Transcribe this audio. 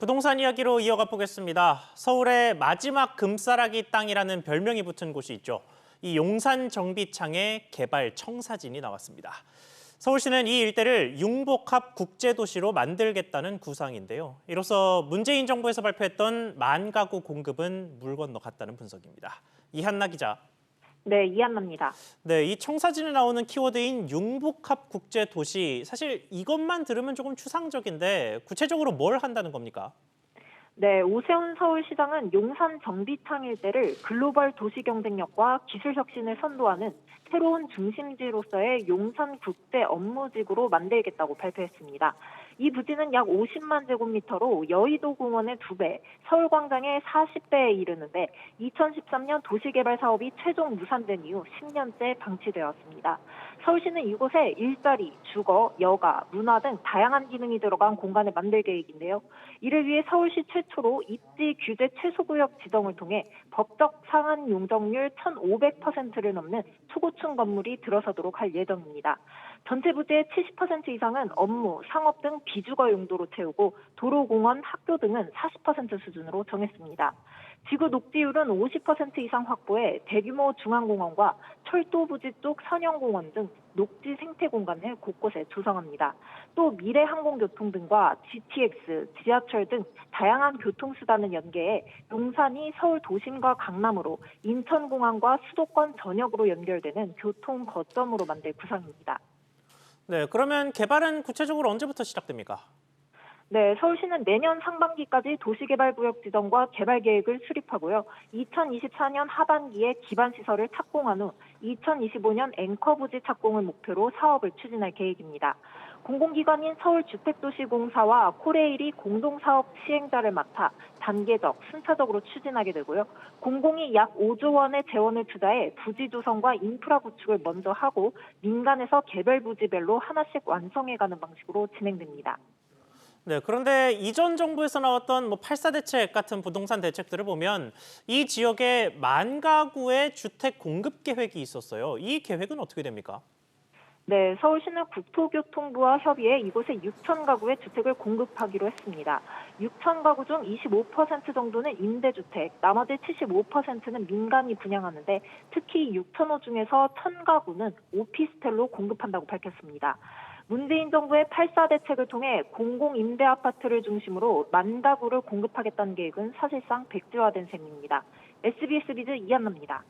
부동산 이야기로 이어가 보겠습니다. 서울의 마지막 금싸라기 땅이라는 별명이 붙은 곳이 있죠. 이 용산 정비창의 개발 청사진이 나왔습니다. 서울시는 이 일대를 융복합 국제도시로 만들겠다는 구상인데요. 이로써 문재인 정부에서 발표했던 만가구 공급은 물 건너갔다는 분석입니다. 이한나 기자. 네, 이한나입니다. 네, 이 청사진에 나오는 키워드인 융복합 국제도시, 사실 이것만 들으면 조금 추상적인데 구체적으로 뭘 한다는 겁니까? 네, 오세훈 서울시장은 용산 정비창 일대를 글로벌 도시 경쟁력과 기술 혁신을 선도하는 새로운 중심지로서의 용산 국제 업무지구로 만들겠다고 발표했습니다. 이 부지는 약 50만 제곱미터로 여의도 공원의 2배, 서울광장의 40배에 이르는데 2013년 도시개발 사업이 최종 무산된 이후 10년째 방치되었습니다. 서울시는 이곳에 일자리, 주거, 여가, 문화 등 다양한 기능이 들어간 공간을 만들 계획인데요. 이를 위해 서울시 최초로 입지 규제 최소구역 지정을 통해 법적 상한 용적률 1,500%를 넘는 초고층 건물이 들어서도록 할 예정입니다. 전체 부지의 70% 이상은 업무, 상업 등 비주거 용도로 채우고 도로, 공원, 학교 등은 40% 수준으로 정했습니다. 지구 녹지율은 50% 이상 확보해 대규모 중앙공원과 철도 부지 쪽 선형공원 등 녹지 생태 공간을 곳곳에 조성합니다. 또 미래 항공교통 등과 GTX, 지하철 등 다양한 교통수단을 연계해 용산이 서울 도심과 강남으로 인천공항과 수도권 전역으로 연결되는 교통 거점으로 만들 구상입니다. 네, 그러면 개발은 구체적으로 언제부터 시작됩니까? 네, 서울시는 내년 상반기까지 도시개발구역 지정과 개발 계획을 수립하고요. 2024년 하반기에 기반시설을 착공한 후 2025년 앵커부지 착공을 목표로 사업을 추진할 계획입니다. 공공기관인 서울주택도시공사와 코레일이 공동사업 시행자를 맡아 단계적, 순차적으로 추진하게 되고요. 공공이 약 5조 원의 재원을 투자해 부지 조성과 인프라 구축을 먼저 하고 민간에서 개별 부지별로 하나씩 완성해가는 방식으로 진행됩니다. 네, 그런데 이전 정부에서 나왔던 8사 대책 같은 부동산 대책들을 보면 이 지역에 만 가구의 주택 공급 계획이 있었어요. 이 계획은 어떻게 됩니까? 네, 서울시는 국토교통부와 협의해 이곳에 6천 가구의 주택을 공급하기로 했습니다. 6천 가구 중 25% 정도는 임대주택, 나머지 75%는 민간이 분양하는데 특히 6천 호 중에서 1,000 가구는 오피스텔로 공급한다고 밝혔습니다. 문재인 정부의 8사 대책을 통해 공공임대아파트를 중심으로 만 가구를 공급하겠다는 계획은 사실상 백지화된 셈입니다. SBS 비즈 이한나입니다.